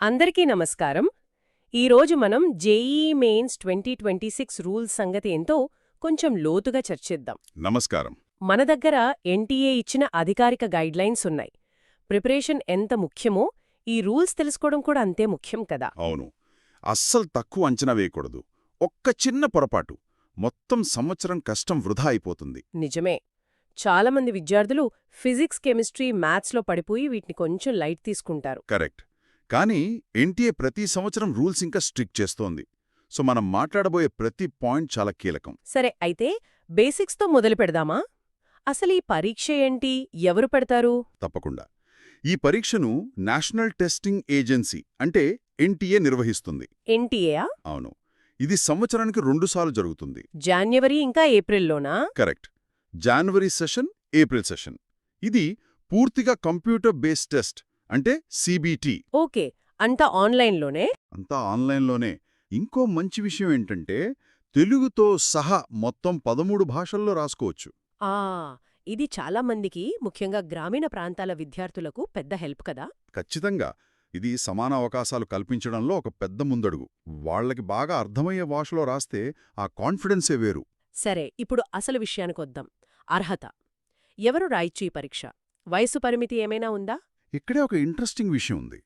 అందరికీ నమస్కారం. ఈరోజు మనం జేఈఈ మెయిన్స్ 2026 రూల్స్ సంగతి ఏంటో కొంచెం లోతుగా చర్చిద్దాం. నమస్కారం. మన దగ్గర ఎన్టీఏ ఇచ్చిన అధికారిక గైడ్లైన్స్ ఉన్నాయి. ప్రిపరేషన్ ఎంత ముఖ్యమో ఈ రూల్స్ తెలుసుకోవడం కూడా అంతే ముఖ్యం కదా. అవును, అస్సలు తక్కువ అంచనా వేయకూడదు. ఒక్క చిన్న పొరపాటు మొత్తం సంవత్సరం కష్టం వృధా అయిపోతుంది. నిజమే. చాలామంది విద్యార్థులు ఫిజిక్స్, కెమిస్ట్రీ, మ్యాథ్స్లో పడిపోయి వీటిని కొంచెం లైట్ తీసుకుంటారు. కరెక్ట్. కానీ ఎన్టీఏ ప్రతి సంవత్సరం రూల్స్ ఇంకా స్ట్రిక్ట్ చేస్తోంది. సో మనం మాట్లాడబోయే ప్రతి పాయింట్ చాలా కీలకం. సరే, అయితే బేసిక్స్తో మొదలు పెడదామా? అసలు ఈ పరీక్ష ఏంటి, ఎవరు పెడతారు? తప్పకుండా. ఈ పరీక్షను నేషనల్ టెస్టింగ్ ఏజెన్సీ అంటే ఎన్టీఏ నిర్వహిస్తుంది. ఎన్టీఏయా? అవును, ఇది సంవత్సరానికి 2 సార్లు జరుగుతుంది. జాన్యువరి ఇంకా ఏప్రిల్లోనా? కరెక్ట్. జనవరి సెషన్, ఏప్రిల్ సెషన్. ఇది పూర్తిగా కంప్యూటర్ బేస్డ్ టెస్ట్, అంటే సిబిటి. ఓకే, అంతా ఆన్లైన్లోనే? అంతా ఆన్లైన్లోనే. ఇంకో మంచి విషయం ఏంటంటే తెలుగుతో సహా మొత్తం 13 భాషల్లో రాసుకోవచ్చు. ఆ, ఇది చాలా మందికి, ముఖ్యంగా గ్రామీణ ప్రాంతాల విద్యార్థులకు పెద్ద హెల్ప్ కదా. ఖచ్చితంగా. ఇది సమాన అవకాశాలు కల్పించడంలో ఒక పెద్ద ముందడుగు. వాళ్లకి బాగా అర్థమయ్యే భాషలో రాస్తే ఆ కాన్ఫిడెన్సే వేరు. సరే, ఇప్పుడు అసలు విషయానికొద్దాం. అర్హత. ఎవరు రాయొచ్చు ఈ పరీక్ష? వయసు పరిమితి ఏమైనా ఉందా? ఇక్కడే ఒక ఇంట్రెస్టింగ్ విషయం ఉంది.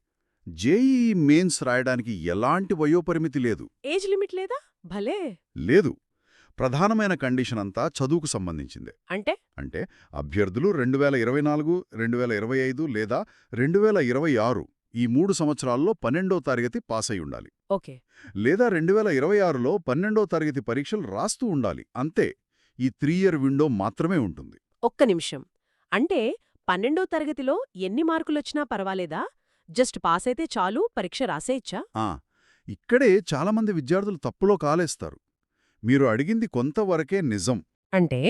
జేఈఈ మెయిన్స్ రాయడానికి ఎలాంటి వయోపరిమితి లేదు. ఏజ్ లిమిట్ లేదా? భలే. లేదు. ప్రధానమైన కండిషన్ అంతా చదువుకు సంబంధించిందే. అంటే అభ్యర్థులు 2024, 2025 లేదా 2026 ఈ 3 సంవత్సరాల్లో 12వ తరగతి పాస్ అయి ఉండాలి. ఓకే. లేదా 2026లో 12వ తరగతి పరీక్షలు రాస్తూ ఉండాలి. అంతే. ఈ 3 ఇయర్ విండో మాత్రమే ఉంటుంది. ఒక్క నిమిషం. అంటే 12వ తరగతిలో ఎన్ని మార్కులొచ్చినా పర్వాలేదా? జస్ట్ పాస్ అయితే చాలు, పరీక్ష రాసేయచ్చా? ఇక్కడే చాలామంది విద్యార్థులు తప్పులో కాలేస్తారు. మీరు అడిగింది కొంతవరకే నిజం. అంటే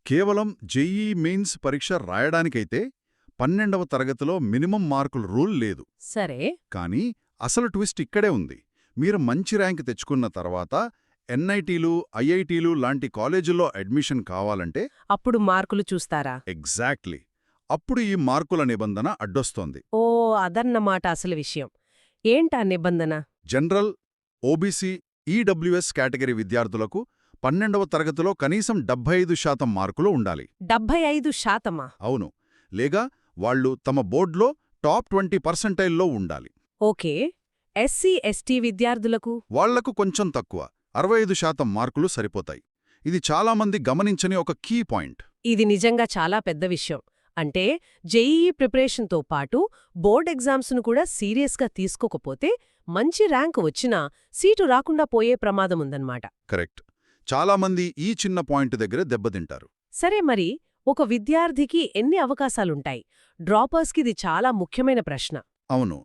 కేవలం జేఈఈ మెయిన్స్ పరీక్ష రాయడానికైతే 12వ తరగతిలో మినిమం మార్కుల రూల్ లేదు. సరే. కానీ అసలు ట్విస్ట్ ఇక్కడే ఉంది. మీరు మంచి ర్యాంక్ తెచ్చుకున్న తర్వాత ఎన్ఐటీలు, ఐఐటీలు లాంటి కాలేజీల్లో అడ్మిషన్ కావాలంటే అప్పుడు మార్కులు చూస్తారా? ఎగ్జాక్ట్లీ. అప్పుడు ఈ మార్కుల నిబంధన అడ్డొస్తోంది. ఓ, అదన్నమాట అసలు విషయం. ఏంటా నిబంధన? జనరల్, ఓబీసీ, ఈడబ్ల్యూఎస్ కేటగిరీ విద్యార్థులకు 12వ తరగతిలో కనీసం 75% మార్కులు ఉండాలి. 75%? అవును. లేగా వాళ్లు తమ బోర్డులో టాప్ 20% ఉండాలి. ఓకే. ఎస్సీ, ఎస్టీ విద్యార్థులకు? వాళ్లకు కొంచెం తక్కువ, 65% మార్కులు సరిపోతాయి. ఇది చాలామంది గమనించని ఒక కీ పాయింట్. ఇది నిజంగా చాలా పెద్ద విషయం. అంటే జేఈఈ ప్రిపరేషన్తో పాటు బోర్డ్ ఎగ్జామ్స్ను కూడా సీరియస్గా తీసుకోకపోతే మంచి ర్యాంకు వచ్చినా సీటు రాకుండా పోయే ప్రమాదముందన్నమాట. కరెక్ట్. చాలామంది ఈ చిన్న పాయింట్ దగ్గర దెబ్బతింటారు. సరే, మరి ఒక విద్యార్థికి ఎన్ని అవకాశాలుంటాయి? డ్రాపర్స్కి ఇది చాలా ముఖ్యమైన ప్రశ్న. అవును.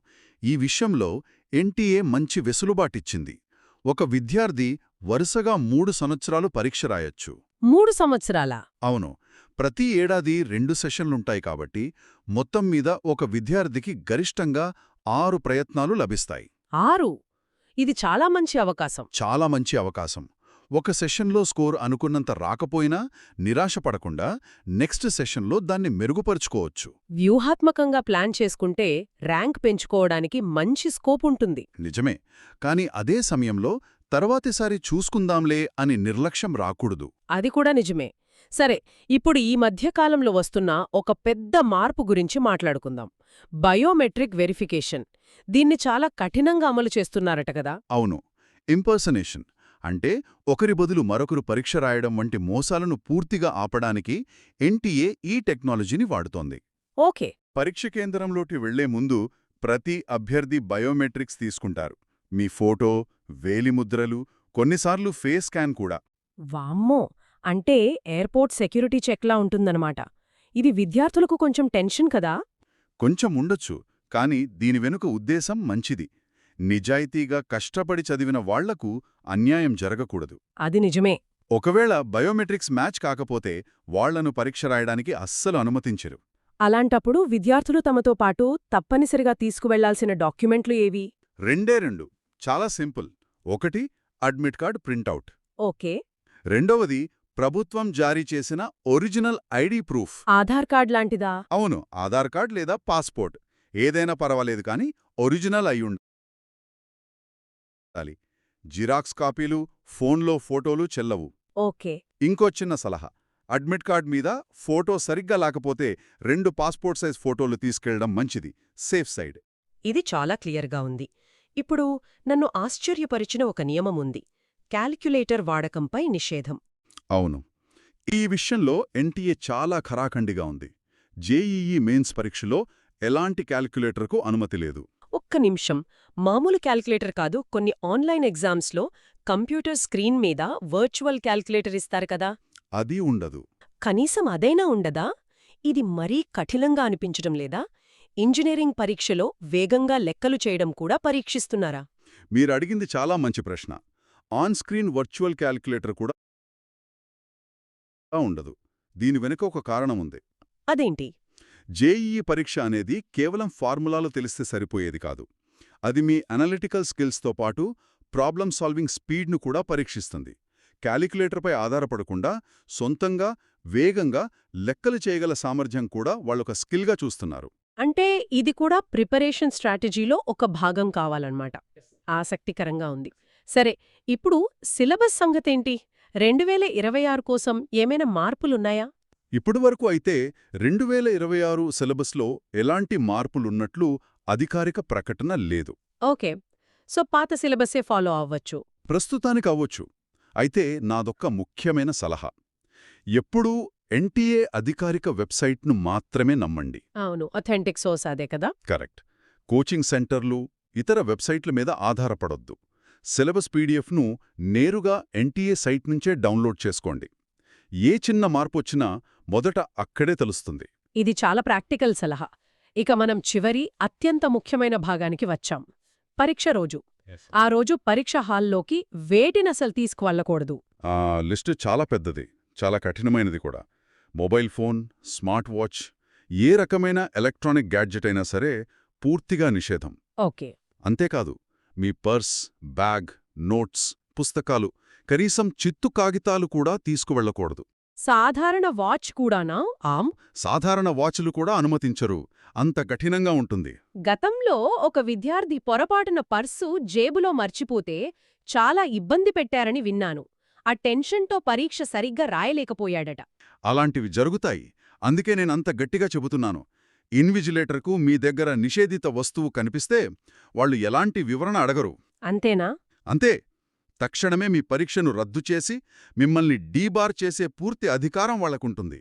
ఈ విషయంలో ఎన్టీఏ మంచి వెసులుబాటిచ్చింది. ఒక విద్యార్థి వరుసగా 3 సంవత్సరాలు పరీక్ష రాయొచ్చు. 3 సంవత్సరాలా? అవును. ప్రతి ఏడాది 2 సెషన్లుంటాయి కాబట్టి మొత్తం మీద ఒక విద్యార్థికి గరిష్టంగా 6 ప్రయత్నాలు లభిస్తాయి. 6? ఇది చాలా మంచి అవకాశం. చాలా మంచి అవకాశం. ఒక సెషన్లో స్కోర్ అనుకున్నంత రాకపోయినా నిరాశపడకుండా నెక్స్ట్ సెషన్లో దాన్ని మెరుగుపరుచుకోవచ్చు. వ్యూహాత్మకంగా ప్లాన్ చేసుకుంటే ర్యాంక్ పెంచుకోవడానికి మంచి స్కోప్ ఉంటుంది. నిజమే. కానీ అదే సమయంలో తర్వాతిసారి చూసుకుందాంలే అని నిర్లక్ష్యం రాకూడదు. అది కూడా నిజమే. సరే, ఇప్పుడు ఈ మధ్యకాలంలో వస్తున్న ఒక పెద్ద మార్పు గురించి మాట్లాడుకుందాం. Biometric verification. దీన్ని చాలా కఠినంగా అమలు చేస్తున్నారట కదా? అవును. ఇంపర్సనేషన్ అంటే ఒకరి బదులు మరొకరు పరీక్ష రాయడం వంటి మోసాలను పూర్తిగా ఆపడానికి ఎన్టీఏ ఈ టెక్నాలజీని వాడుతోంది. ఓకే. పరీక్ష కేంద్రంలోకి వెళ్లే ముందు ప్రతి అభ్యర్థి బయోమెట్రిక్స్ తీసుకుంటారు. మీ ఫోటో, వేలిముద్రలు, కొన్నిసార్లు ఫేస్ స్కాన్ కూడా. వామ్మో! అంటే ఎయిర్పోర్ట్ సెక్యూరిటీ చెక్లా ఉంటుందన్నమాట. ఇది విద్యార్థులకు కొంచెం టెన్షన్ కదా? కొంచెం ఉండొచ్చు. కానీ దీని వెనుక ఉద్దేశం మంచిది. నిజాయితీగా కష్టపడి చదివిన వాళ్లకు అన్యాయం జరగకూడదు. అది నిజమే. ఒకవేళ బయోమెట్రిక్స్ మ్యాచ్ కాకపోతే వాళ్లను పరీక్ష రాయడానికి అస్సలు అనుమతించరు. అలాంటప్పుడు విద్యార్థులు తమతో పాటు తప్పనిసరిగా తీసుకువెళ్లాల్సిన డాక్యుమెంట్లు ఏవి? 2 చాలా సింపుల్. ఒకటి అడ్మిట్ కార్డ్ ప్రింటౌట్. ఓకే. రెండవది ప్రభుత్వం జారీ చేసిన original ID proof. Aadhaar card లాంటిదా? అవును, ఆధార్ కార్డ్ లేదా పాస్పోర్ట్ ఏదైనా పర్వాలేదు, కానీ ఒరిజినల్ అయ్యుండాలి. ఉండాలి. జిరాక్స్ కాపీలు, ఫోన్లో ఫోటోలు చెల్లవు. ఓకే. ఇంకో చిన్న సలహా, అడ్మిట్ కార్డ్ మీద ఫోటో సరిగ్గా లేకపోతే 2 పాస్పోర్ట్ సైజ్ ఫోటోలు తీసుకెళ్లడం మంచిది. Safe side. ఇది చాలా క్లియర్గా ఉంది. ఇప్పుడు నన్ను ఆశ్చర్యపరిచిన ఒక నియమముంది. క్యాల్క్యులేటర్ వాడకంపై నిషేధం. అవును, ఈ విషయంలో ఎన్టీఏ చాలా ఖరాఖండిగా ఉంది. జేఈఈ మెయిన్స్ పరీక్షలో ఎలాంటి క్యాల్క్యులేటర్కు అనుమతి లేదు. ఒక్క నిమిషం. మామూలు క్యాల్కులేటర్ కాదు, కొన్ని ఆన్లైన్ ఎగ్జామ్స్లో కంప్యూటర్ స్క్రీన్ మీద వర్చువల్ క్యాల్కులేటర్ ఇస్తారు కదా, అది ఉండదు. కనీసం అదైనా ఉండదా? ఇది మరీ కఠినంగా అనిపించడం లేదా? ఇంజనీరింగ్ పరీక్షలో వేగంగా లెక్కలు చేయడం కూడా పరీక్షిస్తున్నారా? మీరడిగింది చాలా మంచి ప్రశ్న. ఆన్ స్క్రీన్ వర్చువల్ క్యాల్కులేటర్ కూడా ఉండదు. దీని వెనుక ఒక కారణముంది. అదేంటి? జేఈఈ పరీక్ష అనేది కేవలం ఫార్ములాలు తెలిస్తే సరిపోయేది కాదు. అది మీ అనలిటికల్ స్కిల్స్తో పాటు ప్రాబ్లమ్ సాల్వింగ్ స్పీడ్ను కూడా పరీక్షిస్తుంది. క్యాలిక్యులేటర్పై ఆధారపడకుండా సొంతంగా, వేగంగా లెక్కలు చేయగల సామర్థ్యం కూడా వాళ్ళొక స్కిల్గా చూస్తున్నారు. అంటే ఇది కూడా ప్రిపరేషన్ స్ట్రాటజీలో ఒక భాగం కావాలన్నమాట. ఆసక్తికరంగా ఉంది. సరే, ఇప్పుడు సిలబస్ సంగతేంటి? 2026 కోసం ఏమైనా మార్పులున్నాయా? ఇప్పటివరకు అయితే 2026 సిలబస్లో ఎలాంటి మార్పులున్నట్లు అధికారిక ప్రకటన లేదు. ఓకే. సో పాత సిలబసే ఫాలో అవ్వచ్చు. ప్రస్తుతానికి అవ్వొచ్చు. అయితే నాదొక్క ముఖ్యమైన సలహా, ఎప్పుడూ ఎన్టీఏ అధికారిక వెబ్సైట్ను మాత్రమే నమ్మండి. అవును, అథెంటిక్ సోర్స్ అదే కదా. కరెక్ట్. కోచింగ్ సెంటర్లు, ఇతర వెబ్సైట్ల మీద ఆధారపడొద్దు. సిలబస్ పీడిఎఫ్ను నేరుగా ఎన్టీఏ సైట్ నుంచే డౌన్లోడ్ చేసుకోండి. ఏ చిన్న మార్పొచ్చినా మొదట అక్కడే తెలుస్తుంది. ఇది చాలా ప్రాక్టికల్ సలహా. ఇక మనం చివరి, అత్యంత ముఖ్యమైన భాగానికి వచ్చాం. పరీక్ష రోజు. ఆ రోజు పరీక్ష హాల్లోకి వేటినసలు తీసుకువెళ్ళకూడదు? ఆ లిస్టు చాలా పెద్దది, చాలా కఠినమైనది కూడా. మొబైల్ ఫోన్, స్మార్ట్ వాచ్, ఏ రకమైన ఎలక్ట్రానిక్ గ్యాడ్జెట్ అయినా సరే పూర్తిగా నిషేధం. ఓకే. అంతేకాదు, మీ పర్స్, బ్యాగ్, నోట్స్, పుస్తకాలు, కనీసం చిత్తు కాగితాలు కూడా తీసుకువెళ్లకూడదు. సాధారణ వాచ్ కూడానా? సాధారణ వాచ్లు కూడా అనుమతించరు. అంత కఠినంగా ఉంటుంది. గతంలో ఒక విద్యార్థి పొరపాటున పర్సు జేబులో మర్చిపోతే చాలా ఇబ్బంది పెట్టారని విన్నాను. ఆ టెన్షన్తో పరీక్ష సరిగ్గా రాయలేకపోయాడట. అలాంటివి జరుగుతాయి. అందుకే నేనంత గట్టిగా చెబుతున్నాను. ఇన్విజిలేటర్కు మీ దగ్గర నిషేధిత వస్తువు కనిపిస్తే వాళ్ళు ఎలాంటి వివరణ అడగరు. అంతేనా? అంతే. తక్షణమే మీ పరీక్షను రద్దు చేసి మిమ్మల్ని డీబార్ చేసే పూర్తి అధికారం వాళ్లకుంటుంది.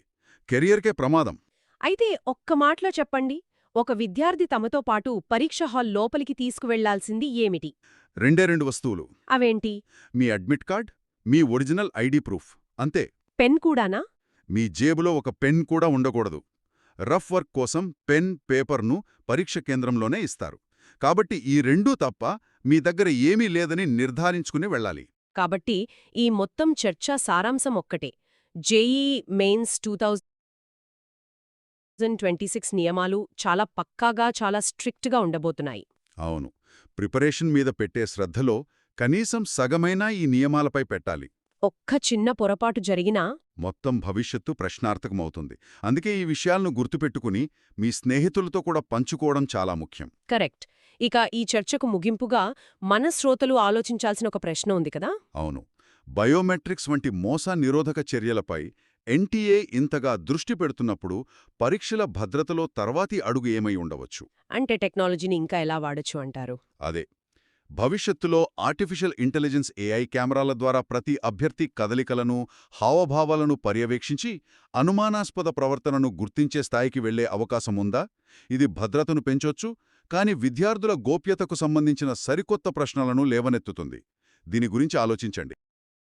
కెరియర్కే ప్రమాదం. అయితే ఒక్క మాటలో చెప్పండి, ఒక విద్యార్థి తమతో పాటు పరీక్ష హాల్ లోపలికి తీసుకువెళ్లాల్సింది ఏమిటి? 2 వస్తువులు. అవేంటి? మీ అడ్మిట్ కార్డ్, మీ ఒరిజినల్ ఐడి ప్రూఫ్. అంతే. పెన్ కూడానా? మీ జేబులో ఒక పెన్ కూడా ఉండకూడదు. రఫ్ వర్క్ కోసం పెన్, పేపర్ను పరీక్ష కేంద్రంలోనే ఇస్తారు. కాబట్టి ఈ 2 తప్ప మీ దగ్గర ఏమీ లేదని నిర్ధారించుకుని వెళ్ళాలి. కాబట్టి ఈ మొత్తం చర్చా సారాంశం ఒక్కటే. జేఈఈ మెయిన్స్ 2026 నియమాలు చాలా పక్కాగా, చాలా స్ట్రిక్ట్గా ఉండబోతున్నాయి. అవును. ప్రిపరేషన్ మీద పెట్టే శ్రద్ధలో కనీసం సగమైనా ఈ నియమాలపై పెట్టాలి. ఒక్క చిన్న పొరపాటు జరిగినా మొత్తం భవిష్యత్తు ప్రశ్నార్థకమవుతుంది. అందుకే ఈ విషయాలను గుర్తుపెట్టుకుని మీ స్నేహితులతో కూడా పంచుకోవడం చాలా ముఖ్యం. కరెక్ట్. ఇక ఈ చర్చకు ముగింపుగా మన శ్రోతలు ఆలోచించాల్సిన ఒక ప్రశ్న ఉంది కదా. అవును. బయోమెట్రిక్స్ వంటి మోస నిరోధక చర్యలపై ఎన్టీఏ ఇంతగా దృష్టి పెడుతున్నప్పుడు పరీక్షల భద్రతలో తర్వాతి అడుగు ఏమై ఉండవచ్చు? అంటే టెక్నాలజీని ఇంకా ఎలా వాడొచ్చు అంటారు? అదే. భవిష్యత్తులో ఆర్టిఫిషియల్ ఇంటెలిజెన్స్ ఏఐ కెమెరాల ద్వారా ప్రతి అభ్యర్థి కదలికలను, హావభావాలను పర్యవేక్షించి అనుమానాస్పద ప్రవర్తనను గుర్తించే స్థాయికి వెళ్లే అవకాశముందా? ఇది భద్రతను పెంచొచ్చు, కానీ విద్యార్థుల గోప్యతకు సంబంధించిన సరికొత్త ప్రశ్నలను లేవనెత్తుతుంది. దీని గురించి ఆలోచించండి.